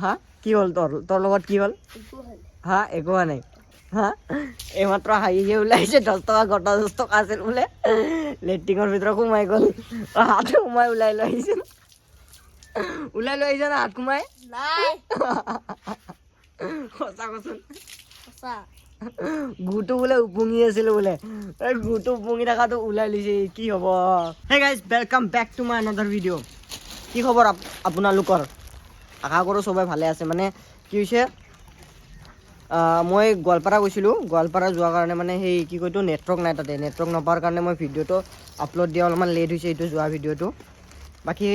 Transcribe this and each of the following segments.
হা কি হ'ল তোৰ লগত কি হ'ল হা একো হোৱা নাই হা এইমাত্ৰ হাঁহিয়ে ওলাইছে 10 টকা গোটা 10 টকা আছিল বোলে লেট্ৰিনৰ ভিতৰত সোমাই গ'ল হাত সোমাই ওলাই লৈ আহিছে না হাত সোমাই নাই সঁচা কচোন সঁচা গুটো বোলে উপঙি আছিল বোলে গুটো উপঙি থকাটো ওলাই লৈছে কি হ'ব hey guys welcome back to my another video' কি খবৰ আপোনালোকৰ আশা কৰোঁ চবেই ভালে আছে মানে কি হৈছে মই গোৱালপাৰা গৈছিলোঁ গোৱালপাৰা যোৱাৰ কাৰণে মানে সেই কি কয়তো নেটৱৰ্ক নাই তাতে নেটৱৰ্ক নোপোৱাৰ কাৰণে মই ভিডিঅ'টো আপলোড দিয়া অলপমান লেট হৈছে এইটো যোৱা ভিডিঅ'টো বাকী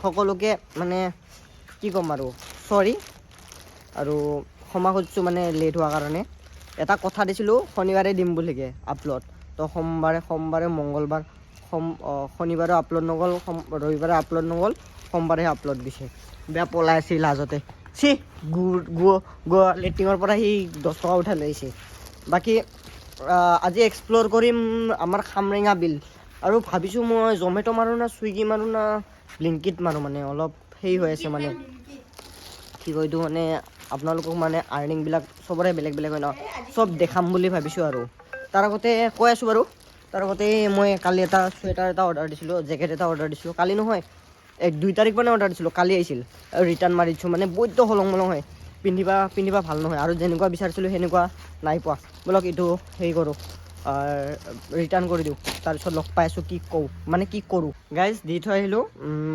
সকলোকে মানে কি ক'ম আৰু চৰি আৰু ক্ষমা খুজিছোঁ মানে লেট হোৱাৰ কাৰণে এটা কথা দিছিলোঁ শনিবাৰে দিম বুলিকে আপলোড তো সোমবাৰে মংগলবাৰ শনিবাৰে আপলোড নগ'ল ৰবিবাৰে আপলোড নগ'ল সোমবাৰে আপলোড দিছে বেয়া পলাই আছিল লাজতে লেট্ৰিনৰ পৰা সি 10 টকা উঠাই লৈছে বাকী আজি এক্সপ্ল'ৰ কৰিম আমাৰ খামৰেঙা বিল আৰু ভাবিছোঁ মই জমেট' মাৰোঁ না ছুইগি মাৰোঁ না ব্লিংকিট মাৰোঁ মানে অলপ হেৰি হৈ আছে মানে কি কয় এইটো মানে আপোনালোকক মানে আৰ্নিংবিলাক চবৰে বেলেগ বেলেগ হয় ন চব দেখাম বুলি ভাবিছোঁ আৰু তাৰ আগতে কৈ আছোঁ বাৰু তাৰ আগতে মই কালি এটা চুৱেটাৰ এটা অৰ্ডাৰ দিছিলোঁ জেকেট এটা অৰ্ডাৰ দিছিলোঁ কালি নহয় 2 তাৰিখ মানে অৰ্ডাৰ দিছিলোঁ কালি আহিছিল আৰু ৰিটাৰ্ণ মাৰি দিছোঁ মানে বৈদ্য হলং মলং হয় পিন্ধিবা ভাল নহয় আৰু যেনেকুৱা বিচাৰিছিলোঁ সেনেকুৱা নাই পোৱা ব'লক এইটো হেৰি কৰোঁ ৰিটাৰ্ণ কৰি দিওঁ তাৰপিছত লগ পাই আছোঁ কি কৰোঁ গাইজ দি থৈ আহিলোঁ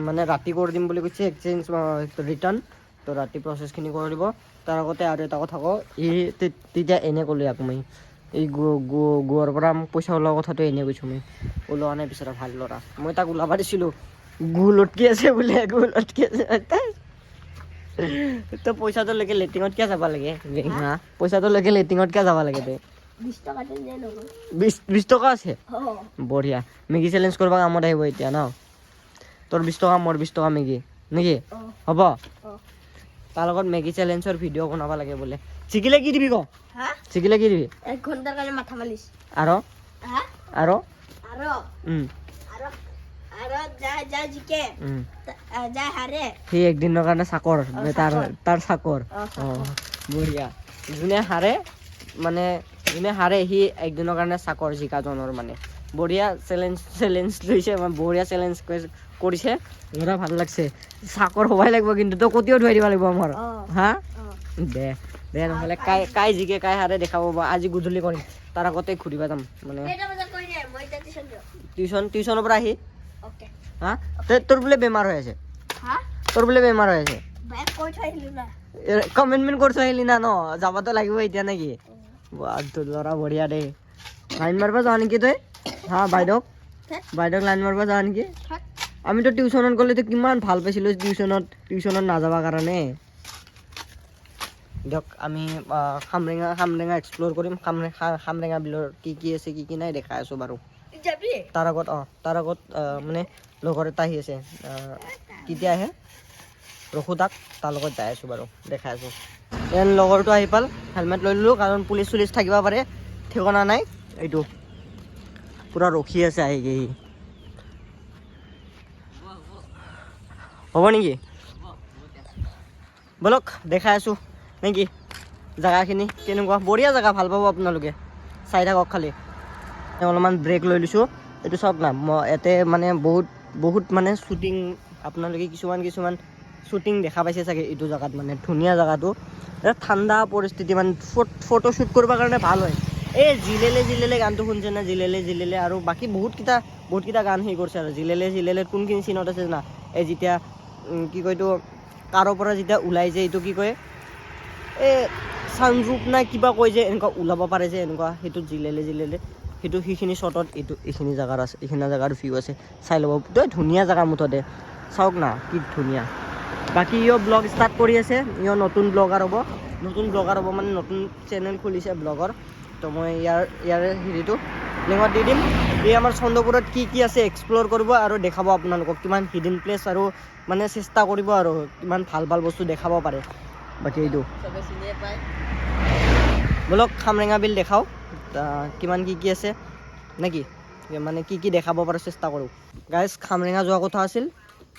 মানে ৰাতি কৰি দিম বুলি কৈছে এক্সচেঞ্জ ৰিটাৰ্ণ তো ৰাতি প্ৰচেছখিনি কৰি দিব তাৰ আগতে আৰু এটা কথা কওঁ তেতিয়া এনে ক'লোঁ ইয়াক মই এই গোৱাৰ পৰা মোক পইচা ওলোৱা কথাটো এনেই কৈছোঁ মই ওলোৱা নাই পিছত ভাল ল'ৰা মই তাক ওলাব দিছিলোঁ লটকি আছে বোলে লটকি আছে তো পইচাটোলৈকে লেট্ৰিঙত কিয় যাব লাগে পইচাটোলৈকে লেট্ৰিঙত কিয় যাব লাগে তই 20 টকা আছে বঢ়িয়া মেগী চেলেঞ্জ কৰিব কামত আহিব এতিয়া ন তোৰ 20 টকা মোৰ 20 টকা মেগী নেকি হ'ব তাৰ লগত মেগী চেলেঞ্জৰ ভিডিঅ' বনাব লাগে বোলে শিকিলে কি দিবি শিকিলে কি দিবি 1 ঘণ্টাৰ কাৰণে মাথা মালিছ আৰু যা জিকে যা হাৰে সি একদিনৰ কাৰণে চাকৰ তাৰ চাকৰ বঢ়িয়া যোনে হাৰে সি একদিনৰ কাৰণে চাকৰ জিকাজনৰ মানে বঢ়িয়া চেলেঞ্জ লৈছে বঢ়িয়া চেলেঞ্জ কৰিছে মোৰা ভাল লাগছে চাকৰ হ'বই লাগিব কিন্তু তই কতিও ধুৱাই দিব লাগিব আমাৰ হা দে নহ'লে কাই জিকে কাই হাৰে দেখাব আজি গধূলি কৰিম তাৰ আগতে ঘূৰিব যাম মানে টিউশ্যনৰ পৰা আহি হা তোৰ বোলে বেমাৰ হৈ আছে কমেণ্টমেণ্ট কৰি থৈ আহিলি না ন যাবতো লাগিব এতিয়া নেকি তোৰ ল'ৰা বঢ়িয়া দেই লাইন মাৰিব যাওঁ নেকি তই হা বাইদেউক লাইন মাৰিব যাওঁ নেকি আমিতো টিউশ্যনত গ'লেতো কিমান ভাল পাইছিলোঁ টিউশ্যনত নাযাবৰ কাৰণে দিয়ক আমি খামৰেঙা এক্সপ্ল'ৰ কৰিম খামৰেঙা বিলৰ কি আছে কি নাই দেখাই আছোঁ বাৰু তাৰ আগত মানে লগৰ এটা আহি আছে কেতিয়া আহে ৰখো তাক তাৰ লগত যাই আছোঁ বাৰু দেখাই আছোঁ লগৰটো আহি পাল হেলমেট লৈ ল'লোঁ কাৰণ পুলিচ চুলিচ থাকিব পাৰে ঠিকনা নাই এইটো পূৰা ৰখি আছে আহি হ'ব নেকি ব'লক দেখাই আছোঁ নেকি জেগাখিনি কেনেকুৱা বঢ়িয়া জেগা ভাল পাব আপোনালোকে চাই থাকক খালি অলপমান ব্ৰেক লৈ লৈছোঁ এইটো চাওক না ইয়াতে মানে বহুত মানে শ্বুটিং আপোনালোকে কিছুমান শ্বুটিং দেখা পাইছে চাগে এইটো জেগাত মানে ধুনীয়া জেগাটো ঠাণ্ডা পৰিস্থিতি মানে ফটো শ্বুট কৰিবৰ কাৰণে ভাল হয় এই জিলেলে গানটো শুনিছে না জিলেলে আৰু বাকী বহুতকেইটা গান হেৰি কৰিছে আৰু জিলেলে কোনখিনি চিনত আছে না এই যেতিয়া কি কয় এইটো কাৰো পৰা যেতিয়া ওলাই যে এইটো কি কয় এই চানৰুপ না কিবা কয় যে এনেকুৱা ওলাব পাৰে যে এনেকুৱা সেইটো জিলেলে সেইখিনি শ্বটত এইখিনি জেগাৰ আছে এইখিনি জেগাৰ ভিউ আছে চাই ল'ব ধুনীয়া জেগা মুঠতে চাওক না কি ধুনীয়া বাকী ব্লগ ষ্টাৰ্ট কৰি আছে নতুন ব্লগাৰ হ'ব মানে নতুন চেনেল খুলিছে ব্লগৰ তো মই ইয়াৰ হেৰিটো লিংকত দি দিম এই আমাৰ চন্দ্ৰপুৰত কি আছে এক্সপ্ল'ৰ কৰিব আৰু দেখাব আপোনালোকক কিমান হিডেন প্লেচ আৰু মানে চেষ্টা কৰিব আৰু কিমান ভাল বস্তু দেখাব পাৰে বাকী এইটো ব'লক খামৰেঙা বিল দেখাওঁ কিমান কি আছে নেকি মানে কি দেখাব পাৰোঁ চেষ্টা কৰোঁ। গাইজ খামৰেঙা যোৱা কথা আছিল,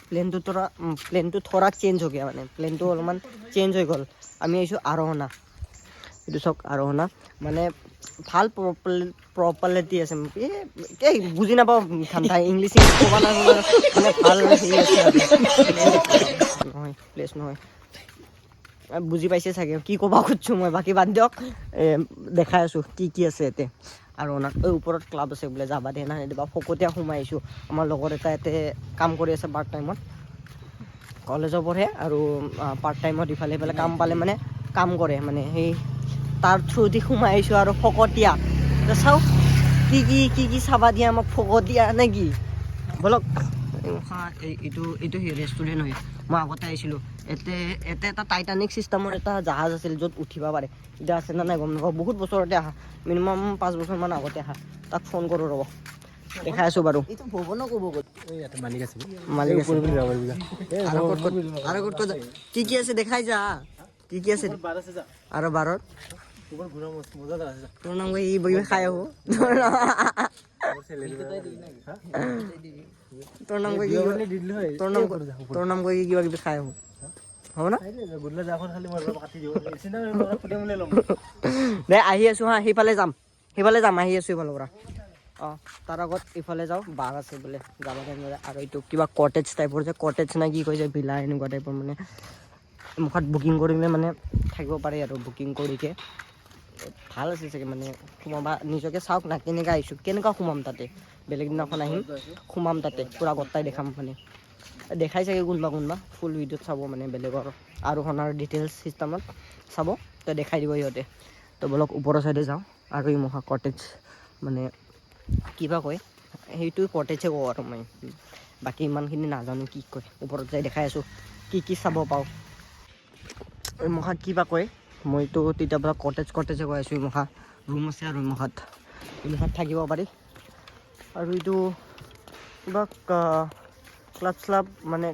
প্লেনটো থোৰা চেঞ্জ হৈ গ'ল, মানে প্লেনটো অলপমান চেঞ্জ হৈ গ'ল। আমি আহিছোঁ আৰোহনা, এইটো চাওক আৰোহনা, মানে ভাল প্ৰপাৰ্টি আছে। এই বুজি নাপাওঁ ঠাণ্ডা ইংলিছ ক'ব নাজানো, মানে ভাল হেৰি আছে আৰু নহয় প্লেচ নহয়, বুজি পাইছে চাগে কি ক'ব খুজিছোঁ মই, বাকী বাদ দিয়ক। দেখাই আছোঁ কি আছে ইয়াতে আৰোহনাত। এই ওপৰত ক্লাব আছে বোলে, যাবা দিয়ে না নিদিবা, ফকতীয়া সোমাই আহিছোঁ। আমাৰ লগৰ এটা ইয়াতে কাম কৰি আছে পাৰ্ট টাইমত, কলেজৰ পঢ়ে আৰু পাৰ্ট টাইমত ইফালে সিফালে কাম পালে মানে কাম কৰে, মানে সেই তাৰ থ্ৰুদি সোমাই আহিছোঁ। আৰু ফকতীয়া চাওক কি চাবা দিয়া আমাক, ফকতীয়া নে কি বলক। এইটো ৰেষ্টুৰেণ্ট হয়, মই আগতে আহিছিলোঁ। ইয়াতে এটা টাইটানিক চিষ্টেমৰ এটা জাহাজ আছিল য'ত উঠিব পাৰে, এতিয়া আছে নে নাই গম নাপাওঁ। বহুত বছৰতে আহা, মিনিমাম 5 বছৰমান আগতে আহা। তাক ফোন কৰোঁ ৰ'ব, দেখাই আছোঁ বাৰু। মালিক আছে আৰু ক'ত কি আছে দেখাই যা, কি আছে আৰু বাৰত তোৰ নাম ই বহি খাই আহো, তোৰ নাম কৈ কিবা কিবি খাই আহো, হ'ব না? দে আহি আছোঁ হা, সেইফালে যাম আহি আছোঁ এইফালৰ পৰা। তাৰ আগত ইফালে যাওঁ, বাঘ আছে বোলে যাব টাইম। আৰু এইটো কিবা কটেজ টাইপৰ যে, কটেজ না কি কৈছে, ভিলা এনেকুৱা টাইপৰ, মানে মুখত বুকিং কৰিলে মানে থাকিব পাৰে আৰু বুকিং কৰিকে ভাল আছে চাগে। মানে সোমাবা নিজকে চাওক না, কেনেকৈ আহিছোঁ, কেনেকুৱা সোমাম তাতে। বেলেগ দিনাখন আহিম সোমাম তাতে, পূৰা গোটাই দেখাম, মানে দেখাই চাগে কোনোবা ফুল ভিডিঅ'ত চাব, মানে বেলেগৰ আৰোহণাৰ ডিটেইলছ চিষ্টেমত চাব, তো দেখাই দিব সিহঁতে। তো বলক ওপৰৰ চাইডে যাওঁ। আৰু এই মহা কটেজ মানে কিবা কয়, সেইটো কটেজে কওঁ আৰু মই, বাকী ইমানখিনি নাজানো কি কয়। ওপৰত যাই দেখাই আছোঁ কি চাব পাওঁ। এই মহাত কিবা কয়, মইতো তেতিয়াৰ পৰা কটেজে কৈ আছোঁ। এই মহা ৰুম আছে আৰু এই মহাত থাকিব পাৰি। আৰু এইটো কিবা ক্লাব মানে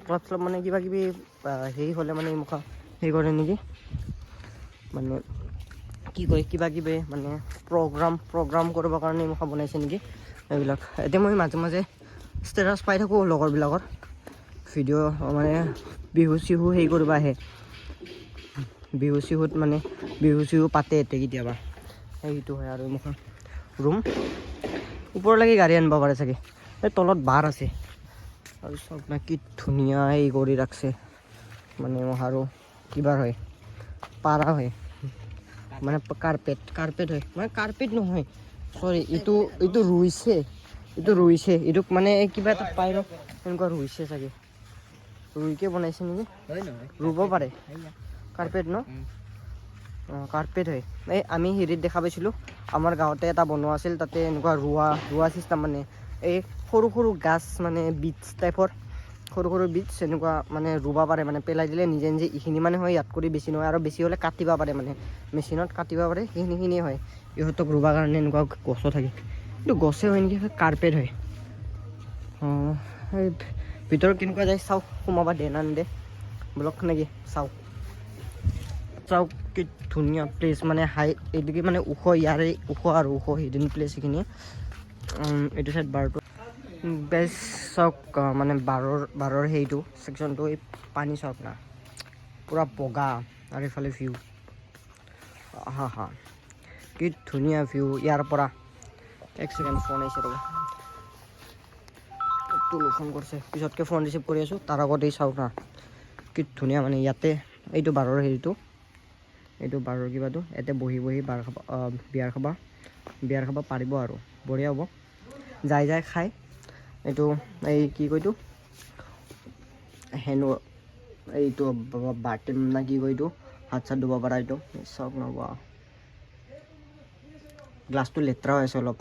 কিবা কিবি হেৰি হ'লে মানে এই মহা হেৰি কৰে নেকি, মানে কি কয় কিবা কিবি মানে প্ৰগ্ৰাম কৰিবৰ কাৰণে মুখা বনাইছে নেকি এইবিলাক। এতিয়া মই মাজে মাজে ষ্টেটাছ পাই থাকোঁ লগৰবিলাকৰ ভিডিঅ', মানে বিহু চিহু হেৰি কৰিব আহে, বিহু চিহু পাতে এতে কেতিয়াবা, সেইটো হয়। আৰু মুখা ৰুম ওপৰলৈকে গাড়ী আনিব পাৰে চাগে, এই তলত বাৰ আছে। আৰু চব না কি ধুনীয়া হেৰি কৰি ৰাখছে, মানে আৰু কিবাৰ হয়, পাৰা হয়, মানে কাৰ্পেট হয়, মানে কাৰ্পেট নহয়, চৰি এইটো ৰুইছে, এইটোক মানে কিবা এটা পাই ৰ এনেকুৱা ৰুইছে চাগে, ৰুইকে বনাইছে নেকি, ৰুব পাৰে কাৰ্পেট ন। কাৰ্পেট হয়। এই আমি হেৰিত দেখা পাইছিলোঁ, আমাৰ গাঁৱতে এটা বনোৱা আছিল, তাতে এনেকুৱা ৰোৱা চিষ্টেম, মানে এই সৰু গাছ, মানে বিটছ টাইপৰ সৰু বিটছ এনেকুৱা মানে ৰুব পাৰে, মানে পেলাই দিলে নিজে এইখিনি মানে হয়, ইয়াত কৰি বেছি নহয়, আৰু বেছি হ'লে কাটিব পাৰে, মানে মেচিনত কাটিব পাৰে, সেইখিনিয়ে হয়। ইহঁতক ৰুবৰ কাৰণে এনেকুৱা গছো থাকে, কিন্তু গছে হয় নেকি, কাৰ্পেট হয়। এই ভিতৰত কেনেকুৱা যায় চাওক, সোমাবা দিয়ে না নিদিয়ে ব্লক নেকি, চাওক কি ধুনীয়া প্লেচ, মানে এইটোকে মানে ওখ, ইয়াৰে ওখ হিডেন প্লেচ এইখিনি। এইটো চাইড বাৰটো বেছ চাওক, মানে বাৰৰ হেৰিটো ছেকশ্যনটো, এই পানী চাওক না, পূৰা বগা, আৰু এইফালে ভিউ, হা কি ধুনীয়া ভিউ ইয়াৰ পৰা। এক ছেকেণ্ড, ফোন আহিছে ৰ'ব, ফোন কৰিছে, পিছতকৈ ফোন ৰিচিভ কৰি আছোঁ। তাৰ আগত এই চাওক না, কি ধুনীয়া, মানে ইয়াতে এইটো বাৰৰ হেৰিটো, এইটো বাৰৰ কিবাটো, ইয়াতে বহি বিয়াৰ খাব পাৰিব, আৰু বঢ়িয়া হ'ব। যাই খাই, এইটো এই কি কয়টো এইটো বাৰ্টেন না কি কয়, এইটো হাত চাত ধুব পাৰা, এইটো চাওক নবা, গ্লাছটো লেতেৰা হৈ আছে অলপ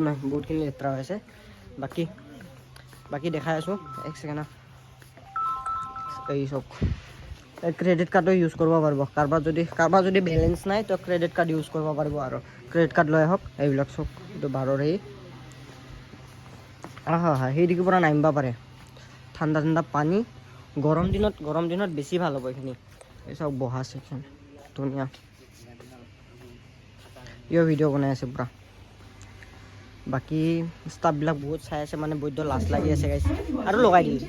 নহয়, বহুতখিনি লেতেৰা হৈ আছে। বাকী দেখাই আছোঁ, এক ছেকেণ্ড। এই চাওক, ক্ৰেডিট কাৰ্ডো ইউজ কৰিব পাৰিব, কাৰোবাৰ যদি বেলেঞ্চ নাই, তো ক্ৰেডিট কাৰ্ড ইউজ কৰিব পাৰিব। আৰু ক্ৰেডিট কাৰ্ড লৈ আহক, এইবিলাক চব এইটো বাৰৰ সেই সেইদিকে পৰা নামিব পাৰে, ঠাণ্ডা পানী। গৰম দিনত বেছি ভাল হ'ব এইখিনি। এই চাওক বহা ছেকশ্যন ধুনীয়া, ভিডিঅ' বনাই আছে পূৰা। বাকী ষ্টাফবিলাক বহুত চাই আছে মানে বৈদ্য লাজ লাগি আছে গাইছ আৰু লগাই দিলে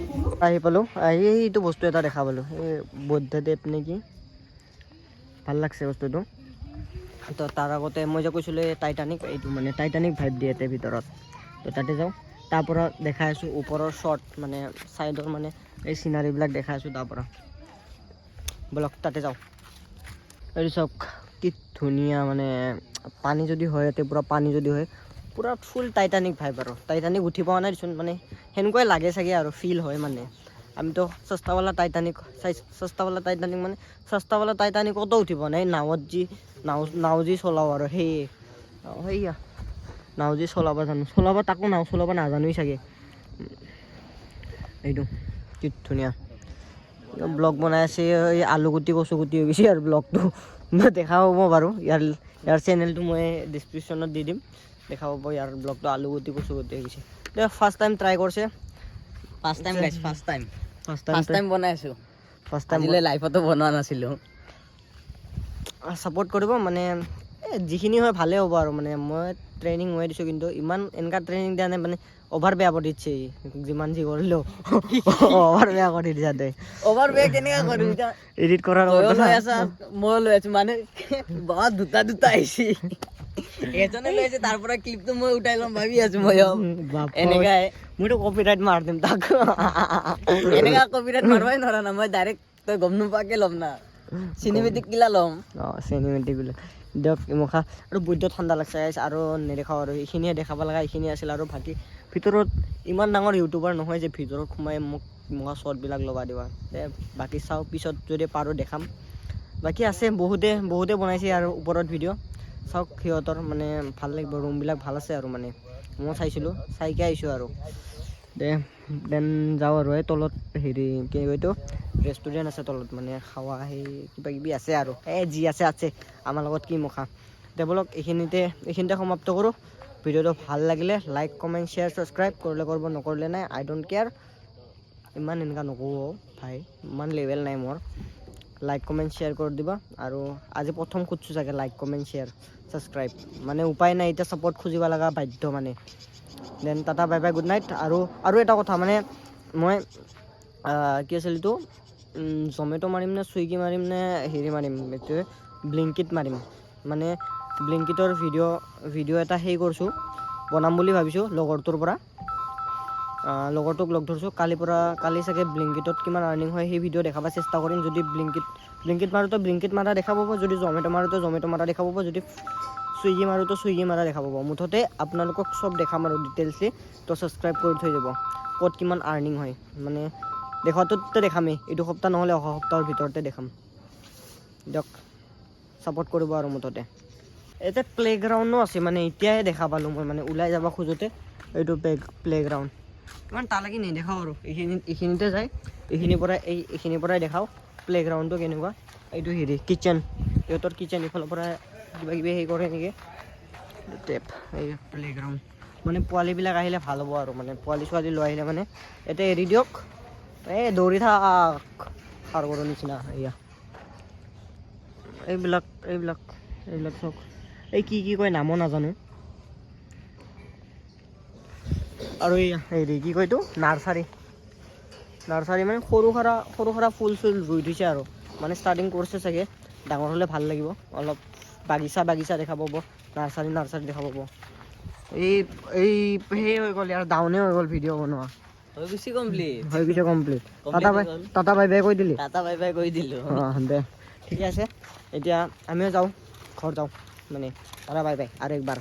আহি পালোঁ আহি এইটো বস্তু এটা দেখা পালোঁ এই বৌদ্ধ দেৱ নেকি ভাল লাগছে বস্তুটো তো তাৰ আগতে মই যে কৈছিলোঁ এই টাইটানিক এইটো মানে টাইটানিক ভাইব দিয়ে ইয়াতে ভিতৰত তো তাতে যাওঁ তাৰ পৰা দেখাই আছোঁ ওপৰৰ শ্বট মানে ছাইডৰ মানে এই চিনাৰীবিলাক দেখাই আছোঁ তাৰ পৰা বলক তাতে যাওঁ এইটো চাওক কি ধুনীয়া মানে পানী যদি হয় ইয়াতে পূৰা পানী যদি হয় পূৰা ফুল টাইটানিক ভাইব আৰু টাইটানিক উঠি পোৱা নাই দেচোন মানে সেনেকুৱাই লাগে চাগে আৰু ফিল হয় মানে আমিতো সস্তাৱালা টাইটানিক চাই সস্তাৱালা টাইটানিক মানে সস্তাৱালা টাইটানিকতো উঠিব নাই নাৱত যি নাও যি চলাওঁ আৰু সেয়া নাও যি চলাব জানো চলাব তাকো নাও চলাব নাজানোৱেই চাগে এইটো কি ধুনীয়া ব্লগ বনাই আছে এই আলুগুটি কচুগুটি হৈ গৈছে আৰু ব্লগটো দেখা পাব বাৰু ইয়াৰ চেনেলটো মই ডিছক্ৰিপশ্যনত দি দিম দেখা পাব ইয়াৰ ব্লগটো আলুগুটি কচুগুটি হৈ গৈছে ফাৰ্ষ্ট টাইম ট্ৰাই কৰিছে ফাৰ্ষ্ট টাইম গাইছ ফাৰ্ষ্ট ফাৰ্ষ্ট টাইম বনাইছোঁ ফাৰ্ষ্ট টাইম আজিলৈ লাইফতো বনোৱা নাছিলোঁ ছাপোৰ্ট কৰিব মানে যিখিনি হয় ভালেই হ'ব আৰু মানে মই ট্ৰেইনিং মই দিছোঁ কিন্তু ইমান এনেকুৱা ট্ৰেইনিং দিয়া নাই মানে অভাৰ বেয়া কৰি দিছে যিমান যি কৰিলেও অভাৰ বেয়া কৰি দিছা তই অভাৰ বে কেনেকৈ কৰিম এতিয়া এডিট কৰাৰ তয়ো লৈ আছা মই লৈ আছোঁ মানে বহুত দুটা আহিছে এজনে লৈ আছে তাৰ পৰা ক্লিপটো মই উঠাই ল'ম ভাবি আছোঁ মই এনেকাই মইতো কপিৰাইট মাৰ দিম তাক এনেকা কপিৰাইট মাৰিবই নোৱাৰা না মই ডাইৰেক্ট তই গম নোপোৱাকৈ ল'ম না চিনেমেটিক কিলা ল'ম অঁ চিনেমেটিক বোলে দিয়ক মুখা আৰু বৈদ্য ঠাণ্ডা লাগছে আৰু নেদেখাওঁ আৰু এইখিনিয়ে দেখাব লগা এইখিনি আছিল আৰু বাকী ভিতৰত ইমান ডাঙৰ ইউটিউবাৰ নহয় যে ভিতৰত সোমাই মোক শ্বৰ্টবিলাক লগাই দিবা বাকী চাওঁ পিছত যদি পাৰোঁ দেখাম বাকী আছে বহুতে বনাইছে আৰু ওপৰত ভিডিঅ' চাওক সিহঁতৰ মানে ভাল লাগিব ৰুমবিলাক ভাল আছে আৰু মানে মই চাইছিলোঁ চাইকৈ আহিছোঁ আৰু দেন যাওঁ আৰু এই তলত হেৰি কি কয় এইটো ৰেষ্টুৰেণ্ট আছে তলত মানে খাৱা সেই কিবা কিবি আছে আৰু যি আছে আমাৰ লগত কি মুখা বলক এইখিনিতে সমাপ্ত কৰোঁ ভিডিঅ'টো ভাল লাগিলে লাইক কমেণ্ট শ্বেয়াৰ ছাবস্ক্ৰাইব কৰিলে কৰিব নকৰিলে নাই আই ডোণ্ট কেয়াৰ ইমান এনেকুৱা নকওঁ ভাই ইমান লেভেল নাই মোৰ লাইক কমেণ্ট শ্বেয়াৰ কৰি দিবা আৰু আজি প্ৰথম খুজিছোঁ চাগে লাইক কমেণ্ট শ্বেয়াৰ ছাবস্ক্ৰাইব মানে উপায় নাই এতিয়া ছাপৰ্ট খুজিব লগা বাধ্য মানে then tata bye bye good night আৰু এটা কথা মানে মই কি আছিল এইটো জমেট' মাৰিম নে চুইগি মাৰিম নে হেৰি মাৰিম এইটোৱে ব্লিংকিট মাৰিম মানে ব্লিংকিটৰ ভিডিঅ' এটা সেই কৰিছোঁ বনাম বুলি ভাবিছোঁ লগৰটোৰ পৰা লগৰটোক লগ ধৰিছোঁ কালি চাগে ব্লিংকিটত কিমান আৰ্নিং হয় সেই ভিডিঅ' দেখাব চেষ্টা কৰিম যদি ব্লিংকিট মাৰোঁতে ব্লিংকিট মাৰা দেখা পাব যদি জমেট' মাৰোঁতে জমেট' মাৰা দেখা পাব যদি চুইগি মাৰোঁতে চুইগি মাৰা দেখা পাব মুঠতে আপোনালোকক চব দেখাম আৰু ডিটেইলছলি তো ছাবস্ক্ৰাইব কৰি থৈ যাব ক'ত কিমান আৰ্নিং হয় মানে দেখুৱাটোতে দেখামেই এইটো সপ্তাহ নহ'লে অহা সপ্তাহৰ ভিতৰতে দেখাম দিয়ক ছাপোৰ্ট কৰিব আৰু মুঠতে এতিয়া প্লে'গ্ৰাউণ্ডো আছে মানে এতিয়াই দেখা পালোঁ মই মানে ওলাই যাব খোজোঁতে এইটো প্লে'গ্ৰাউণ্ড ইমান তালৈকে নেদেখাওঁ আৰু এইখিনিতে যায় এইখিনিৰ পৰাই দেখাওঁ প্লে'গ্ৰাউণ্ডটো কেনেকুৱা এইটো হেৰি কিটচেন ইহঁতৰ কিটচেন এইফালৰ পৰা কিবা কিবি হেৰি কৰে নেকি এই প্লে'গ্ৰাউণ্ড মানে পোৱালিবিলাক আহিলে ভাল হ'ব আৰু মানে পোৱালি ছোৱালী লৈ আহিলে মানে ইয়াতে এৰি দিয়ক দৌৰি থাক সাগৰৰ নিচিনা এয়া এইবিলাক চাওক এই কি কয় নামো নাজানো আৰু এই হেৰি কি কয় এইটো নাৰ্চাৰী মানে সৰু সুৰা ফুল চুল ৰুই থৈছে আৰু মানে ষ্টাৰ্টিং কৰিছে চাগে ডাঙৰ হ'লে ভাল লাগিব অলপ বাগিচা দেখা পাব নাৰ্চাৰী দেখা পাব এই সেই হৈ গ'ল ইয়াৰ ডাউনে হৈ গ'ল ভিডিঅ' বনোৱা হৈ গৈছে কমপ্লিট টাটা বাই বাই কৈ দিলি টাটা বাই বাই কৰি দিলোঁ অঁ দে ঠিকে আছে এতিয়া আমিও যাওঁ ঘৰ যাওঁ মানে টাটা বাই বাই আৰু একবাৰ